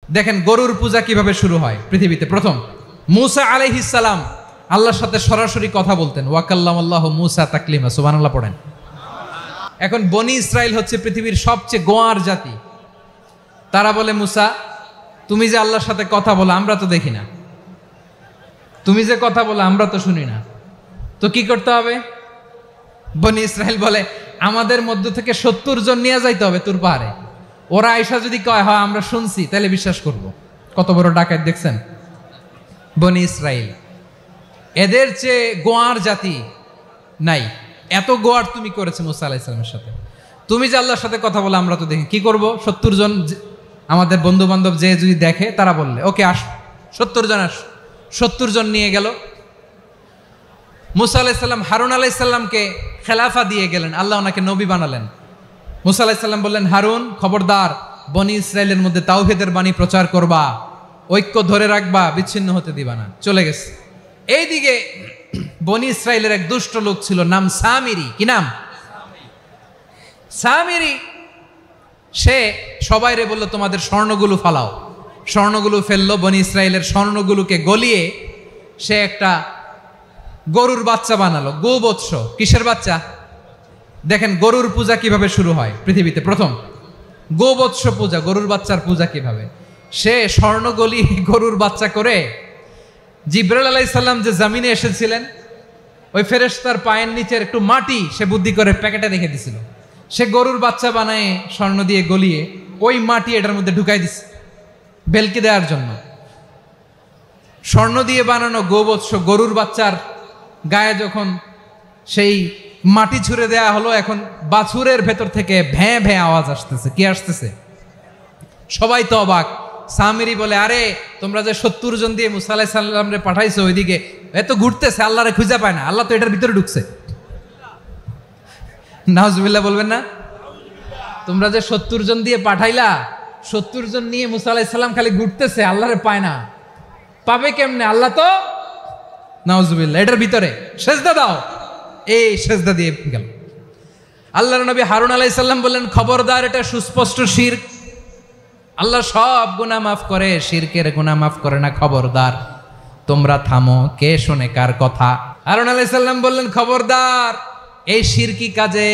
দেখেন গরুর পূজা কিভাবে শুরু হয় পৃথিবীতে। প্রথম মূসা আলাইহিস সালাম আল্লাহর সাথে সরাসরি কথা বলতেন। ওয়াকাল্লামাল্লাহু মূসা তাকলিমা, সুবহানাল্লাহ পড়েন। এখন বনি ইসরাইল হচ্ছে পৃথিবীর সবচেয়ে গোয়ার জাতি। তারা বলে, মূসা তুমি যে আল্লাহর সাথে কথা বলো আমরা তো দেখি না, তুমি যে কথা বলো আমরা তো শুনি না, তো কি করতে হবে? বনি ইসরাইল বলে, আমাদের মধ্য থেকে 70 জন নিয়ে যাইতে হবে তুর পাহাড়ে। ওরা আয়সা যদি কয় হয় আমরা শুনছি, তাহলে বিশ্বাস করব। কত বড় ডাকাত দেখছেন বনি ইসরাইল। এদের চেয়ে গোয়ার জাতি নাই। এত গোয়ার তুমি করেছে মূসা আলাইহিস সালামের সাথে। তুমি যে আল্লাহর সাথে কথা বলে আমরা তো দেখি, কি করব? 70 জন আমাদের বন্ধু বান্ধব যে যদি দেখে, তারা বললে ওকে আস, 70 জন আস। 70 জন নিয়ে গেল। মূসা আলাইহিস সালাম হারুন আলাইহিস সালামকে খেলাফা দিয়ে গেলেন, আল্লাহ ওনাকে নবী বানালেন। মূসা আলাইহিস সালাম বললেন, হারুন খবরদার বনি ইসরাইলের মধ্যে তাওহীদের বাণী প্রচার করবা, ঐক্য ধরে রাখবা, বিচ্ছিন্ন হতে দিবা না। চলে গেছে। এইদিকে বনি ইসরাইলের এক দুষ্ট লোক ছিল, নাম সামিরি। কি নাম? সামিরি। সে সবাইরে বলল তোমাদের স্বর্ণগুলো ফালাও। স্বর্ণগুলো ফেললো। বনি ইসরাইলের স্বর্ণগুলোকে গলিয়ে সে একটা গরুর বাচ্চা বানালো। গোবৎস। কিসের বাচ্চা? দেখেন গরুর পূজা কিভাবে শুরু হয় পৃথিবীতে। প্রথম গোবৎস পূজা, গরুর বাচ্চার পূজা কিভাবে। সে স্বর্ণ গলি গরুর বাচ্চা করে, জিবরাইল আলাইহিস সালাম যে জমিনে এসেছিলেন, ওই ফেরেশতার পায়ের নিচের একটু মাটি সে বুদ্ধি করে প্যাকেটে রেখে দিছিল। সে গরুর বাচ্চা বানায় স্বর্ণ দিয়ে গলিয়ে ওই মাটি এটার মধ্যে ঢুকাই দিছে বেলকি দেওয়ার জন্য। স্বর্ণ দিয়ে বানানো গোবৎস গরুর বাচ্চার গায়ে যখন সেই মাটি ছুঁড়ে দেয়া হলো, এখন বাছুরের ভেতর থেকে ভ্যাঁ ভ্যাঁ আওয়াজ আসতেছে। কি আসতেছে? সবাই তো অবাক। সামিরি বলে, আরে তোমরা যে 70 জন দিয়ে মূসা আলাইহিস সালামরে পাঠাইছো, ওইদিকে এত ঘুরতেছে, আল্লাহরে খুঁজে পায় না, আল্লাহ তো এটার ভিতরে ঢুকছে। নাউজুবিল্লাহ বলবেন না? তোমরা যে 70 জন দিয়ে পাঠাইলা, 70 জন নিয়ে মূসা আলাইহিস সালাম খালি ঘুরতেছে, আল্লাহরে পায় না। পাবে কেমনে? আল্লাহ তো, নাউজুবিল্লাহ, এটার ভিতরে সেজদা দাও। এই সেজদা দিয়ে গেল। আল্লাহর নবী হারুন আলাইহিস সালাম বললেন, খবরদার, এটা সুস্পষ্ট শিরক। আল্লাহ সব গুনাহ মাফ করে, শিরকের গুনাহ মাফ করে না। খবরদার, তোমরা থামো। কে শোনে কার কথা? হারুন আলাইহিস সালাম বললেন, খবরদার, এই শিরকি কাজে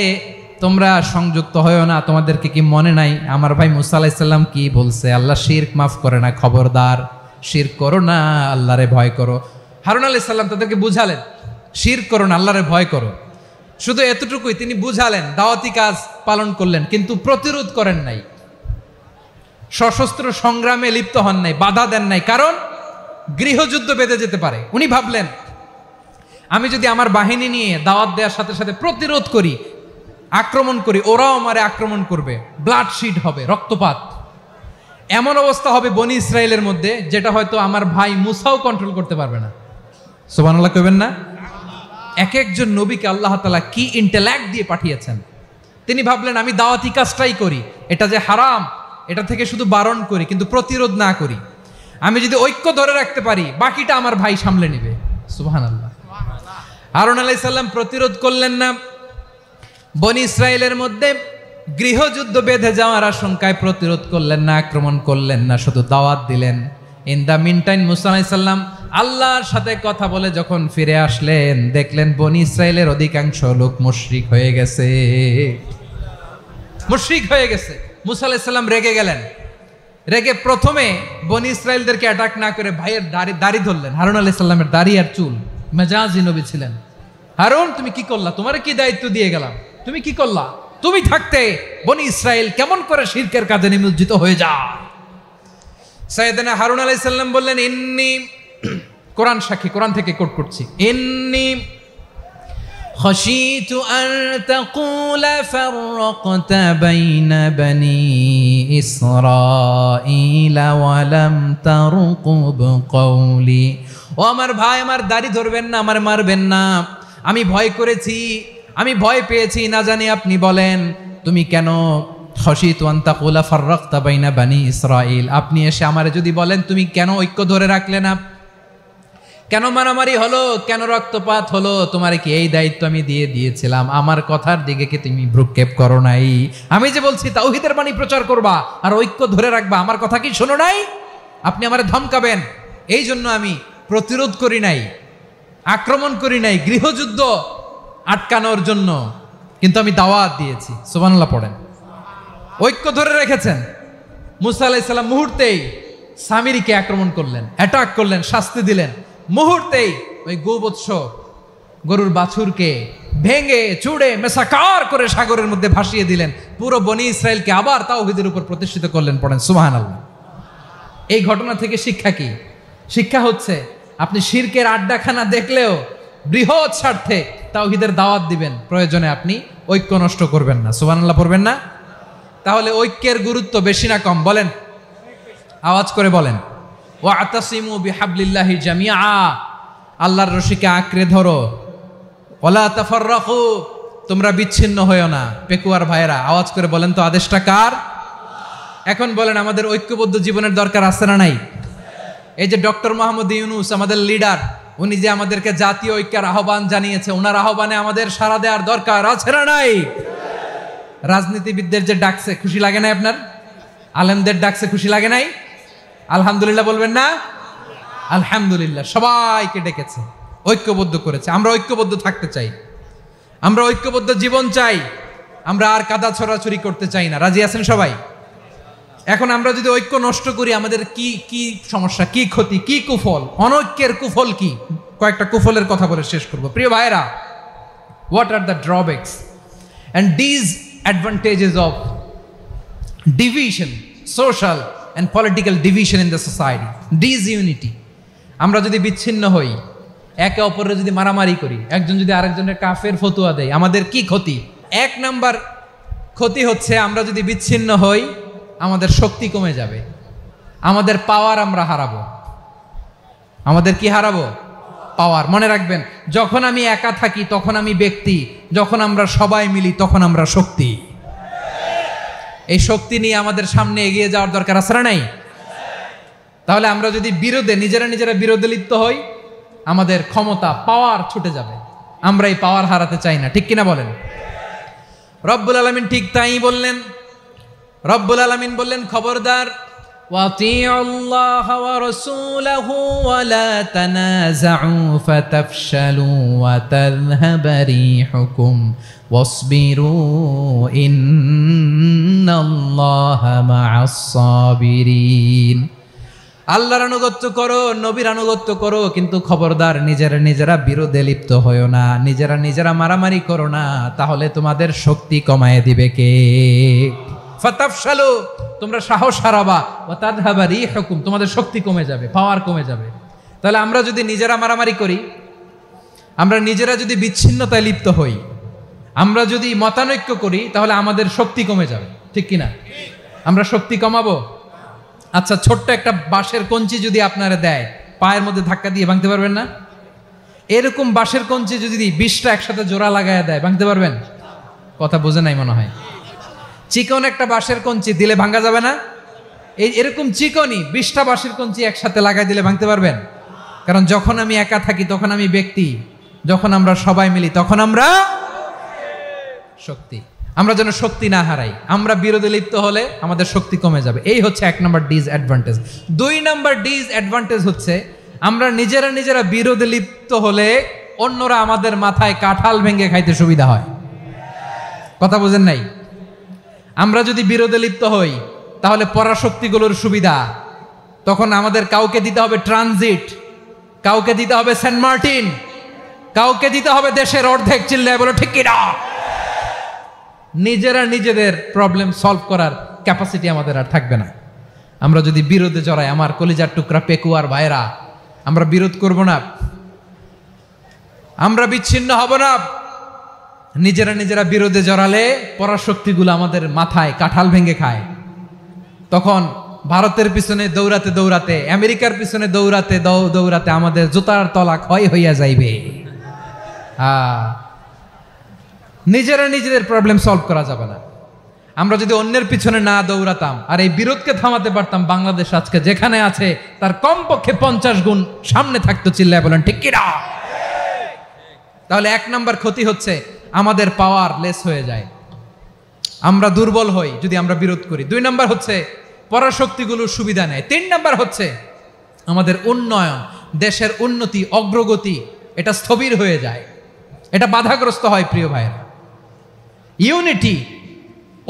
তোমরা সংযুক্ত হয়ো না। তোমাদেরকে কি মনে নাই আমার ভাই মূসা আলাইহিস সালাম কি বলছে? আল্লাহ শিরক মাফ করে না। খবরদার, শিরক করো না, আল্লাহরে ভয় করো। হারুন আলাইহিস সালাম তাদেরকে বুঝালেন, শিরক করো না, আল্লাহরে ভয় করো। শুধু এতটুকুই তিনি বুঝালেন, দাওয়াতি কাজ পালন করলেন, কিন্তু প্রতিরোধ করেন নাই, সশস্ত্র সংগ্রামে লিপ্ত হন নাই, বাধা দেন নাই। কারণ গৃহযুদ্ধ বেঁধে যেতে পারে। উনি ভাবলেন, আমি যদি আমার বাহিনী নিয়ে দাওয়াত দেওয়ার সাথে সাথে প্রতিরোধ করি, আক্রমণ করি, ওরাও আমারে আক্রমণ করবে, ব্লাডশিড হবে, রক্তপাত। এমন অবস্থা হবে বনি ইসরায়েলের মধ্যে, যেটা হয়তো আমার ভাই মূসাও কন্ট্রোল করতে পারবে না। সুবহানাল্লাহ কইবেন না? এক একজন নবীকে আল্লাহ তাআলা কি ইন্টেলেক্ট দিয়ে পাঠিয়েছেন। তিনি ভাবলেন, আমি দাওয়াতি কাজটাই করি, এটা যে হারাম এটা থেকে শুধু বারণ করি, কিন্তু প্রতিরোধ না করি। আমি যদি ঐক্য ধরে রাখতে পারি, বাকিটা আমার ভাই সামলে নেবে। সুবহানাল্লাহ। হারুন আলাইহিস সালাম প্রতিরোধ করলেন না। বনি ইসরায়েলের মধ্যে গৃহযুদ্ধ বেঁধে যাওয়ার আশঙ্কায় প্রতিরোধ করলেন না, আক্রমণ করলেন না, শুধু দাওয়াত দিলেন। ইন দ্য মিন টাইম মূসা আলাইহিস সালাম আল্লাহর সাথে কথা বলে যখন ফিরে আসলেন, দেখলেন বনি ইসরায়েলের অধিকাংশ লোক মুশরিক হয়ে গেছে। মুশরিক হয়ে গেছে। মূসা আলাইহিস সালাম রেগে গেলেন। রেগে প্রথমে বনি ইসরায়েলদেরকে অ্যাটাক না করে ভাইয়ের দাড়ি ধরলেন। হারুন আলাইহিস সালামের দাড়ি আর চুল। মেজাজি নবী ছিলেন। হারুন, তুমি কি করলা? তোমারে কি দায়িত্ব দিয়ে গেলাম, তুমি কি করলা? তুমি থাকতে বনি ইসরায়েল কেমন করে শিরকের কাজে নিমজ্জিত হয়ে যায়? সাইয়েদনা হারুন আলাইহিস সালাম বললেন, ইন্নী, কোরআন সাক্ষী, কোরআন থেকে কোট করছি, ইন্নী খাশিতু আন তাকুলা ফাররাকতা বাইনা বনি ইসরাঈলা ওয়া লাম তারকুব কওলি। ও আমার ভাই, আমার দাড়ি ধরবেন না, আমার মারবেন না। আমি ভয় করেছি, আমি ভয় পেয়েছি, না জানি আপনি বলেন তুমি কেন খাশিতু আন তাকুলা ফাররাকতা বাইনা বনি ইসরাঈল। আপনি এসে আমারে যদি বলেন তুমি কেন ঐক্য ধরে রাখলে না, কেন মারামারি হলো, কেন রক্তপাত হলো, তোমারে কি এই দায়িত্ব আমি দিয়ে দিয়েছিলাম? আমার কথার দিকে কি তুমি ভ্রুক্ষেপ করো নাই? আমি যে বলছি তাওহীদের বাণী প্রচার করবা আর ঐক্য ধরে রাখবা, আমার কথা কি শোনো নাই? আপনি আমারে ধমকাবেন, এই জন্য আমি প্রতিরোধ করি নাই, আক্রমণ করি নাই, গৃহযুদ্ধ আটকানোর জন্য, কিন্তু আমি দাওয়াত দিয়েছি। সুবহানাল্লাহ পড়েন। ঐক্য ধরে রেখেছেন। মুসা আলাইহিস সালাম মুহূর্তেই সামিরীকে আক্রমণ করলেন, অ্যাটাক করলেন, শাস্তি দিলেন। মুহূর্তেই ওই গোবৎস গরুর বাছুরকে ভেঙে চুড়ে মেসাকার করে সাগরের মধ্যে ভাসিয়ে দিলেন। পুরো বনি ইসরায়েলকে আবার তাওহীদের উপর প্রতিষ্ঠিত করলেন। পড়েন সুবহানাল্লাহ। এই ঘটনা থেকে শিক্ষা কি? শিক্ষা হচ্ছে আপনি শিরকের আড্ডাখানা দেখলেও বৃহৎ স্বার্থে তাওহীদের দাওয়াত দিবেন, প্রয়োজনে আপনি ঐক্য নষ্ট করবেন না। সুবহানাল্লাহ পড়বেন না? তাহলে ঐক্যের গুরুত্ব বেশি না কম? বলেন, আওয়াজ করে বলেন। ওয়াতাসিমু বিহাবলিল্লাহি জামিআ, আল্লাহর রশিকে আঁকড়ে ধরো। ওয়ালা তাফাররাকু, তোমরা বিচ্ছিন্ন হয়ো না। পেকুয়ার ভাইয়েরা আওয়াজ করে বলেন তো, আদেশটা কার? এখন বলেন, আমাদের ঐক্যবদ্ধ জীবনের দরকার আছে না নাই? এই যে ডক্টর মোহাম্মদ ইউনূস আমাদের লিডার, উনি যে আমাদেরকে জাতীয় ঐক্যের আহ্বান জানিয়েছে, ওনার আহ্বানে আমাদের সাড়া দেওয়ার দরকার আছে না নাই? রাজনীতিবিদদের যে ডাকছে, খুশি লাগে নাই আপনার? আলেমদের ডাকছে, খুশি লাগে নাই? আলহামদুলিল্লাহ বলবেন না? আলহামদুলিল্লাহ, সবাইকে ডেকেছে, ঐক্যবদ্ধ করেছে। আমরা ঐক্যবদ্ধ থাকতে চাই, আমরা ঐক্যবদ্ধ জীবন চাই, আমরা আর কাদা ছড়াছড়ি করতে চাই না। রাজি আছেন সবাই? এখন আমরা যদি ঐক্য নষ্ট করি, আমাদের কি কি সমস্যা, কি ক্ষতি, কি কুফল? অনৈক্যের কুফল কি? কয়েকটা কুফলের কথা বলে শেষ করব। প্রিয় ভাইরা, what are the drawbacks and disadvantages of division, social and political division in the society, disunity? আমরা যদি বিচ্ছিন্ন হই, একে অপরের যদি মারামারি করি, একজন যদি আরেকজনের কাফের ফতোয়া দেয়, আমাদের কি ক্ষতি? এক নাম্বার ক্ষতি হচ্ছে, আমরা যদি বিচ্ছিন্ন হই, আমাদের শক্তি কমে যাবে, আমাদের পাওয়ার আমরা হারাবো। আমাদের কি হারাবো? পাওয়ার। মনে রাখবেন, যখন আমি একা থাকি তখন আমি ব্যক্তি, যখন আমরা সবাই মিলি তখন আমরা শক্তি। এই শক্তি নিয়ে আমাদের সামনে এগিয়ে যাওয়ার দরকার আছে না নাই? তাহলে আমরা যদি নিজেরা বিরোধে লিপ্ত হই, আমাদের ক্ষমতা, পাওয়ার ছুটে যাবে। আমরা এই পাওয়ার হারাতে চাই না, ঠিক কিনা বলেন? রব্বুল আলামিন ঠিক তাই বললেন। রব্বুল আলামিন বললেন, খবরদার, ওয়াতিউল্লাহ ওয়া রাসূলাহু ওয়া লা তানাযাউ ফাতাফশালু ওয়া তাযহাবা রিহুকুম ওয়াসবিরু ইন্নাল্লাহা মা'আস সাবিরিন। আল্লাহর আনুগত্য করো, নবীর আনুগত্য করো, কিন্তু খবরদার নিজেরা বিরোধে লিপ্ত হয়ো না, নিজেরা মারামারি করো না, তাহলে তোমাদের শক্তি কমায় দিবে কে? ফাতাফশালু, তোমরা সাহস হারাবা, ওয়া তাযহাবা রিহুকুম, তোমাদের শক্তি কমে যাবে, পাওয়ার কমে যাবে। তাহলে আমরা যদি নিজেরা মারামারি করি, আমরা নিজেরা যদি বিচ্ছিন্নতায় লিপ্ত হই, আমরা যদি মতানৈক্য করি, তাহলে আমাদের শক্তি কমে যাবে, ঠিক কিনা? আমরা শক্তি কমাবো। আচ্ছা, ছোট্ট একটা বাঁশের কঞ্চি যদি আপনারা দেয়, পায়ের মধ্যে ধাক্কা দিয়ে ভাঙতে পারবেন না? এরকম বাঁশের কঞ্চি যদি 20টা একসাথে জোড়া লাগায় দেয়, ভাঙতে পারবেন? কথা বোঝে নাই মনে হয়। চিকন একটা বাঁশের কঞ্চি দিলে ভাঙা যাবে না? এরকম চিকনই 20টা বাঁশের কঞ্চি একসাথে লাগাই দিলে ভাঙতে পারবেন? কারণ যখন আমি একা থাকি তখন আমি ব্যক্তি, যখন আমরা সবাই মিলি তখন আমরা শক্তি। আমরা যেন শক্তি না হারাই। আমরা বিরোধে লিপ্ত হলে আমাদের শক্তি কমে যাবে। এই হচ্ছে 1 নম্বর ডিসঅ্যাডভান্টেজ। 2 নম্বর ডিসঅ্যাডভান্টেজ হচ্ছে, আমরা নিজেরা বিরোধে লিপ্ত হলে অন্যরা আমাদের মাথায় কাঁঠাল ভেঙে খাইতে সুবিধা হয়। কথা বোঝেন নাই? আমরা যদি বিরোধে লিপ্ত হই, তাহলে পরাশক্তিগুলোর সুবিধা, তখন আমাদের কাউকে দিতে হবে ট্রানজিট, কাউকে দিতে হবে সেন্ট মার্টিন, কাউকে দিতে হবে দেশের অর্ধেক। চিল্লায় বলো ঠিক কিনা? নিজেদের প্রবলেম সলভ করার ক্যাপাসিটি আমাদের আর থাকবে না। আমরা যদি বিরোধে জড়াই, আমার কলিজার টুকরা পেকুয়ার ভাইরা, আমরা বিরোধ করব না, আমরা বিচ্ছিন্ন হব না। নিজেরা বিরোধে জড়ালে পরাশক্তিগুলো আমাদের মাথায় কাঁঠাল ভেঙে খায়। তখন ভারতের পিছনে দৌড়াতে, আমেরিকার পিছনে দৌড়াতে আমাদের জুতার তলা ক্ষয় হইয়া যাইবে। নিজেদের প্রবলেম সলভ করা যাবে না। আমরা যদি অন্যের পিছনে না দৌড়াতাম আর এই বিরোধকে থামাতে পারতাম, বাংলাদেশ আজকে যেখানে আছে তার কমপক্ষে 50 গুণ সামনে থাকতো। চিল্লায় বলেন ঠিক কিনা? তাহলে 1 নম্বর ক্ষতি হচ্ছে, আমাদের পাওয়ার লেস হয়ে যায়, আমরা দুর্বল হই যদি আমরা বিরোধ করি। 2 নম্বর হচ্ছে, পরাশক্তিগুলোর সুবিধা নেয়। 3 নাম্বার হচ্ছে আমাদের উন্নয়ন, দেশের উন্নতি, অগ্রগতি এটা স্থবির হয়ে যায়, এটা বাধাগ্রস্ত হয়। প্রিয় ভাইয়েরা, ইউনিটি,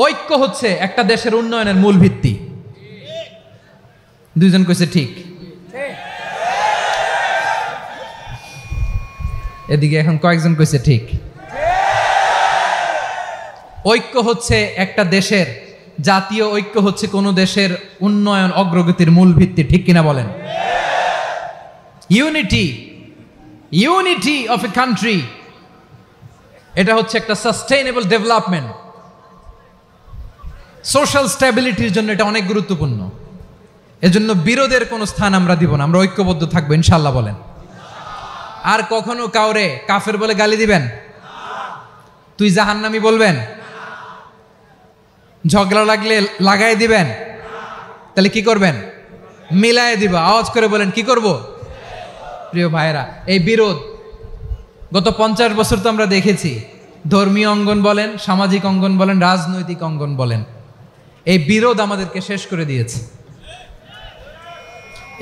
ঐক্য হচ্ছে একটা দেশের উন্নয়নের মূল ভিত্তি। দুইজন কইছে ঠিক, এদিকে এখন কয়েকজন কইছে ঠিক। ঐক্য হচ্ছে একটা দেশের, জাতীয় ঐক্য হচ্ছে কোন দেশের উন্নয়ন অগ্রগতির মূল ভিত্তি, ঠিক কিনা বলেন? ইউনিটি অফ এ কান্ট্রি, এটা হচ্ছে একটা সাস্টেইনেবল ডেভেলপমেন্ট, সোশ্যাল স্ট্যাবিলিটির জন্য এটা অনেক গুরুত্বপূর্ণ। এজন্য বিরোধের কোনো স্থান আমরা দিব না, আমরা ঐক্যবদ্ধ থাকবো ইনশাআল্লাহ বলেন। আর কখনো কাউরে কাফের বলে গালি দিবেন? তুই জাহান্নামী বলবেন? ঝগড়া লাগলে লাগাই দিবেন? তাহলে কি করবেন? মিলায় দিবা। আওয়াজ করে বলেন, কি করব? প্রিয় ভাইয়েরা, এই বিরোধ গত 50 বছর তো আমরা দেখেছি, ধর্মীয় অঙ্গন বলেন, সামাজিক অঙ্গন বলেন, রাজনৈতিক অঙ্গন বলেন, এই বিরোধ আমাদেরকে শেষ করে দিয়েছে।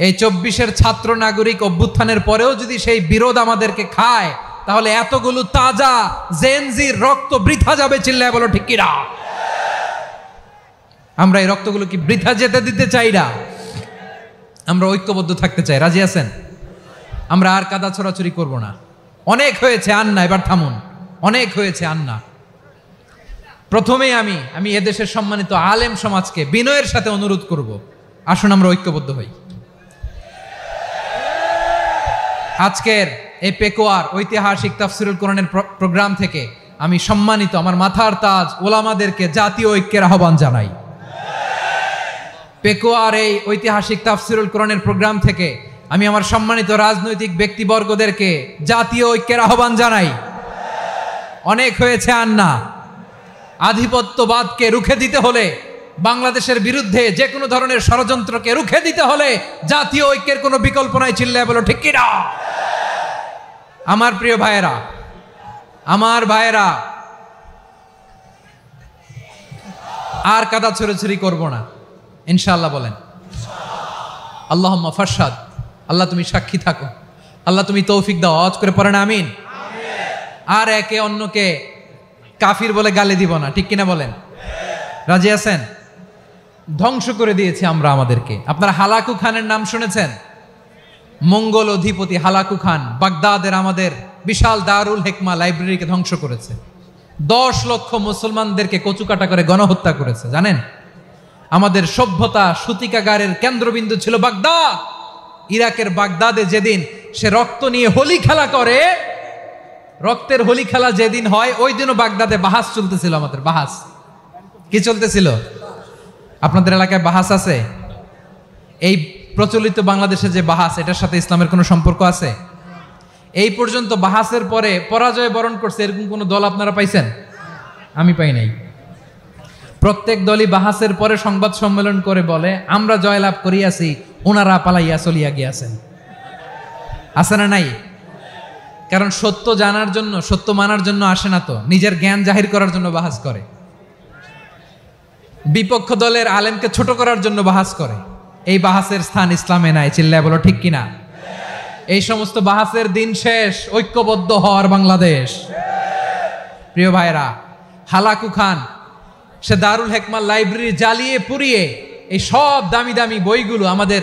এই 24-এর ছাত্র নাগরিক অভ্যুত্থানের পরেও যদি সেই বিরোধ আমাদেরকে খায়, তাহলে এতগুলো তাজা জেনজির রক্ত বৃথা যাবে। চিল্লায় বলো ঠিক কিনা? আমরা এই রক্তগুলো কি বৃথা যেতে দিতে চাই না? আমরা ঐক্যবদ্ধ থাকতে চাই। রাজি আছেন? আমরা আর কাদা ছোড়াছুরি করব না। অনেক হয়েছে, আন্না, এবার থামুন। অনেক হয়েছে, আন্না। প্রথমেই আমি এদেশের সম্মানিত আলেম সমাজকে বিনয়ের সাথে অনুরোধ করব, আসুন আমরা ঐক্যবদ্ধ হই। আজকের এই পেকুয়ার ঐতিহাসিক তাফসিরুল কোরআনের প্রোগ্রাম থেকে আমি সম্মানিত আমার মাথার তাজ ওলামাদেরকে জাতীয় ঐক্যের আহ্বান জানাই। পেকুয়ার এই ঐতিহাসিক তাফসিরুল কোরআনের প্রোগ্রাম থেকে আমি আমার সম্মানিত রাজনৈতিক ব্যক্তিবর্গদেরকে জাতীয় ঐক্যের আহ্বান জানাই। অনেক হয়েছে, আন্না। আধিপত্যবাদকে রুখে দিতে হলে, বাংলাদেশের বিরুদ্ধে যে কোনো ধরনের ষড়যন্ত্রকে রুখে দিতে হলে জাতীয় ঐক্যের কোনো বিকল্প নাই। চিল্লায় বলো ঠিক কিনা? আমার প্রিয় ভাইয়েরা, আমার ভাইয়েরা, আর কাদা ছড়াছড়ি করব না ইনশাআল্লাহ বলেন। আল্লাহুম্মা ফারশাদ, আল্লাহ তুমি সাক্ষী থাকো, আল্লাহ তুমি তৌফিক দাও। আওয়াজ করে পড়েন আমিন। আর একে অন্যকে কাফির বলে গালি দিব না, ঠিক কিনা বলেন? রাজি আছেন? ধ্বংস করে দিয়েছি আমরা আমাদেরকে। আপনারা হালাকু খানের নাম শুনেছেন? মঙ্গল অধিপতি হালাকু খান বাগদাদের আমাদের বিশাল দারুল হিকমা লাইব্রেরিকে ধ্বংস করেছে। 10 লক্ষ মুসলমানদেরকে কচুকাটা করে গণহত্যা করেছে। জানেন, আমাদের সভ্যতা সূতিকাগারের কেন্দ্রবিন্দু ছিল বাগদাদ। ইরাকের বাগদাদে যেদিন সে রক্ত নিয়ে হোলি খেলা করে, রক্তের হোলি খেলা যেদিন হয়, ওই দিনও বাগদাদে বাহাস চলতেছিল। আমাদের বাহাস কি চলতেছিল? আপনাদের এলাকায় বাহাস আছে? এই প্রচলিত বাংলাদেশে যে বাহাস, এটার সাথে ইসলামের কোনো সম্পর্ক আছে? এই পর্যন্ত বাহাসের পরে পরাজয় বরণ করছে এরকম কোন দল আপনারা পাইছেন? আমি পাই নাই। প্রত্যেক দলই বাহাসের পরে সংবাদ সম্মেলন করে বলে, আমরা জয়লাভ করিয়াছি, ওনারা পালাইয়া চলিয়া গিয়াছেন। আছে না নাই? কারণ সত্য জানার জন্য, সত্য মানার জন্য আসে না তো, নিজের জ্ঞান জাহির করার জন্য বাহাস করে। বিপক্ষ দলের আলেমকে ছোট করার জন্য বাহাস করে। এই বাহাসের স্থান ইসলামে নাই। চিল্লায় বলো ঠিক কিনা? এই সমস্ত বাহাসের দিন শেষ। ঐক্যবদ্ধ হওয়ার বাংলাদেশ। প্রিয় ভাইরা, হালাকু খান সে দারুল হিকমা লাইব্রেরি জ্বালিয়ে পুড়িয়ে এই সব দামি দামি বইগুলো, আমাদের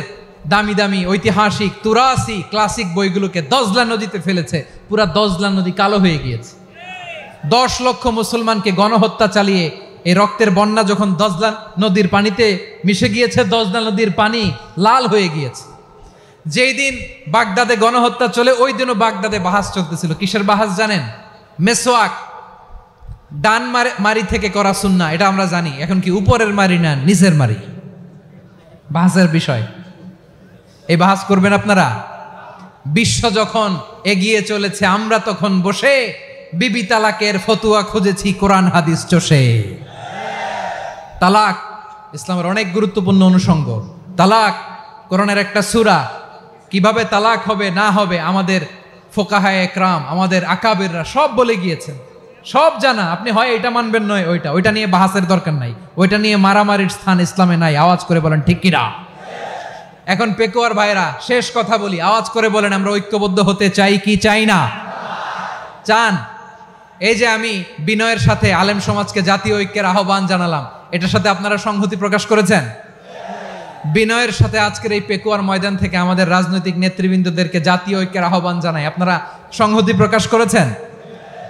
দামি দামি ঐতিহাসিক তুরাসি ক্লাসিক বইগুলোকে দজলা নদীতে ফেলেছে। পুরা দজলা নদী কালো হয়ে গিয়েছে। 10 লক্ষ মুসলমানকে গণহত্যা চালিয়ে এই রক্তের বন্যা যখন দজলা নদীর পানিতে মিশে গিয়েছে, দজলা নদীর পানি লাল হয়ে গিয়েছে। যেই দিন বাগদাদে গণহত্যা চলে, ওই দিনও বাগদাদে বাহাস চলতেছিল। কিসের বাহাস জানেন? মেসওয়াক, ডান মারি থেকে করা সুন্নাহ, এটা আমরা জানি। এখন কি উপরের মারি না নিচের মারি? বাহাসের বিষয়। এই বাহাস করবেন আপনারা? বিশ্ব যখন এগিয়ে চলেছে, আমরা তখন বসে বিবি তালাকের ফতুয়া খুঁজেছি কোরআন হাদিস চষে। তালাক ইসলামের অনেক গুরুত্বপূর্ণ অনুষঙ্গ। তালাক কোরআনের একটা সূরা। কিভাবে তালাক হবে না হবে আমাদের ফোকাহায়ে একরাম, আমাদের আকাবেররা সব বলে গিয়েছেন। সব জানা, আপনি হয় এটা মানবেন নয় ওইটা নিয়ে বাহাসের দরকার নাই, ওইটা নিয়ে মারামারির স্থান ইসলামে নাই। আওয়াজ করে বলেন ঠিক কিনা? এখন পেকুয়ার ভাইরা শেষ কথা বলি, আওয়াজ করে বলেন আমরা ঐক্যবদ্ধ হতে চাই কি চাই না? চান? এই যে আমি বিনয়ের সাথে আলেম সমাজকে জাতীয় ঐক্যের আহ্বান জানালাম, এটার সাথে আপনারা সংহতি প্রকাশ করেছেন? বিনয়ের সাথে আজকের এই পেকুয়ার ময়দান থেকে আমাদের রাজনৈতিক নেতৃবৃন্দদেরকে জাতীয় ঐক্যের আহ্বান জানাই, আপনারা সংহতি প্রকাশ করেছেন?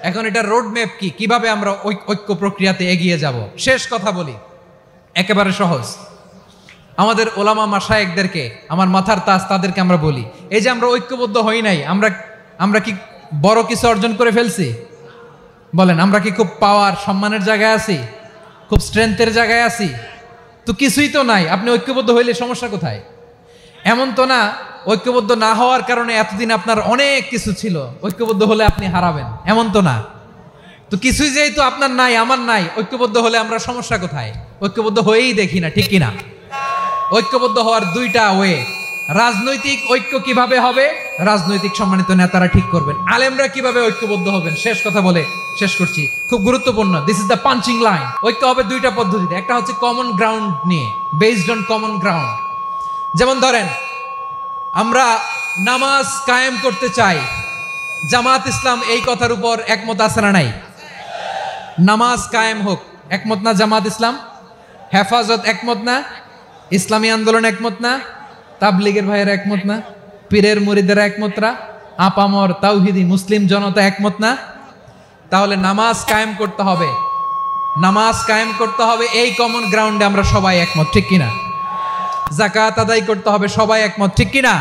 এখন এটা রোড ম্যাপ কি, কিভাবে আমরা ঐক্য প্রক্রিয়াতে এগিয়ে যাব? শেষ কথা বলি, একেবারে সহজ। আমাদের ওলামা মাশায়েখদেরকে, আমার মাথার তাজ, তাদেরকে আমরা বলি, এই যে আমরা ঐক্যবদ্ধ হই নাই, আমরা কি বড় কিছু অর্জন করে ফেলছি? বলেন, আমরা কি খুব পাওয়ার সম্মানের জায়গায় আছি? খুব স্ট্রেংথের জায়গায় আছি? তো কিছুই তো নাই। আপনি ঐক্যবদ্ধ হইলে সমস্যা কোথায়? এমন তো না ঐক্যবদ্ধ না হওয়ার কারণে এতদিন আপনার অনেক কিছু ছিল, ঐক্যবদ্ধ হলে আপনি হারাবেন, এমন তো না। তো কিছুই যেহেতু আপনার নাই, আমার নাই, ঐক্যবদ্ধ হলে আমরা সমস্যা কোথায়? ঐক্যবদ্ধ হয়েই দেখি না, ঠিক কিনা? ঐক্যবদ্ধ হওয়ার দুইটা ওয়ে। রাজনৈতিক ঐক্য কিভাবে হবে? রাজনৈতিক সম্মানিত নেতারা ঠিক করবেন। আলেমরা কিভাবে ঐক্যবদ্ধ হবেন? শেষ কথা বলে শেষ করছি, খুব গুরুত্বপূর্ণ, this is the punching line. ঐক্য হবে দুইটা পদ্ধতিতে, একটা হচ্ছে কমন গ্রাউন্ড নিয়ে, বেসড অন কমন গ্রাউন্ড। যেমন ধরেন, আমরা নামাজ কায়েম করতে চাই, জামাত ইসলাম এই কথার উপর একমত আছে না নাই? নামাজ কায়েম হোক, একমত না জামাত ইসলাম? হেফাজত একমত না? ইসলামী আন্দোলন একমত না? তাবলীগের ভাইয়েরা একমত না? পীরের মুরিদেরা একমত না? আপামর তাওহিদি মুসলিম জনতা একমত না? তাহলে নামাজ কায়েম করতে হবে, নামাজ কায়েম করতে হবে এই কমন গ্রাউন্ডে আমরা সবাই একমত, ঠিক কিনা? যাকাত আদায় করতে হবে, সবাই একমত, ঠিক কিনা?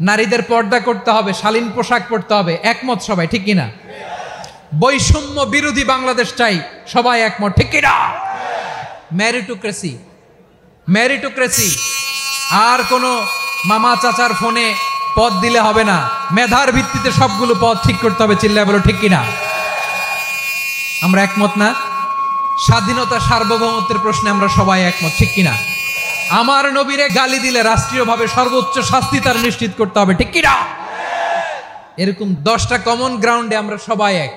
নারীদের পর্দা করতে হবে, শালীন পোশাক পরতে হবে, একমত সবাই, ঠিক কিনা? বৈষম্য বিরোধী বাংলাদেশ চাই, সবাই একমত, ঠিক কিনা? মেরিটোক্রেসি, আর কোনো মামা চাচার ফোনে পদ দিলে হবে না, মেধার ভিত্তিতে সবগুলো পদ ঠিক করতে হবে, চিল্লায় বলো ঠিক কিনা? আমরা একমত না? স্বাধীনতা সার্বভৌমত্বের প্রশ্নে আমরা সবাই একমত, ঠিক কিনা? আমার নবীরে গালি দিলে রাষ্ট্রীয়ভাবে সর্বোচ্চ শাস্তি তার নিশ্চিত করতে হবে, ঠিক কিনা? এরকম 10টা কমন গ্রাউন্ডে আমরা সবাই এক।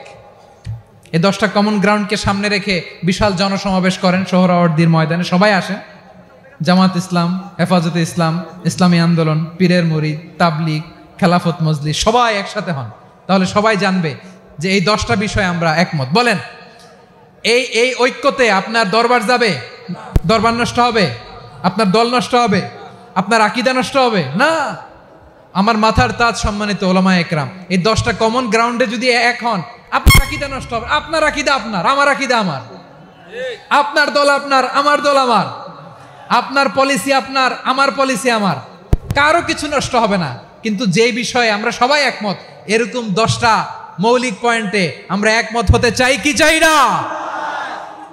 এই 10টা কমন গ্রাউন্ডকে সামনে রেখে বিশাল জনসমাবেশ করেন সোহরাওয়ার্দীর ময়দানে, সবাই আসেন, জামাত ইসলাম, হেফাজতে ইসলাম, ইসলামী আন্দোলন, পীরের মুরিদ, তাবলীগ, খেলাফত মজলিস, সবাই একসাথে হন, তাহলে সবাই জানবে যে এই 10টা বিষয়ে আমরা একমত। বলেন, এই ঐক্যতে আপনার দরবার যাবে? দরবার নষ্ট হবে? আপনার দল নষ্ট হবে? আপনার আকীদা নষ্ট হবে না? আমার মাথার তাজ সম্মানিত ওলামায়ে একরাম, এই 10টা কমন গ্রাউন্ডে যদি এক হন, আপনার আকীদা নষ্ট হবে? আপনার আকীদা আপনার, আমার আকীদা আমার, আপনার দল আপনার, আমার দল আমার, আপনার পলিসি আপনার, আমার পলিসি আমার, কারো কিছু নষ্ট হবে না। কিন্তু যে বিষয়ে আমরা সবাই একমত, এরকম 10টা মৌলিক পয়েন্টে আমরা একমত হতে চাই কি চাই না?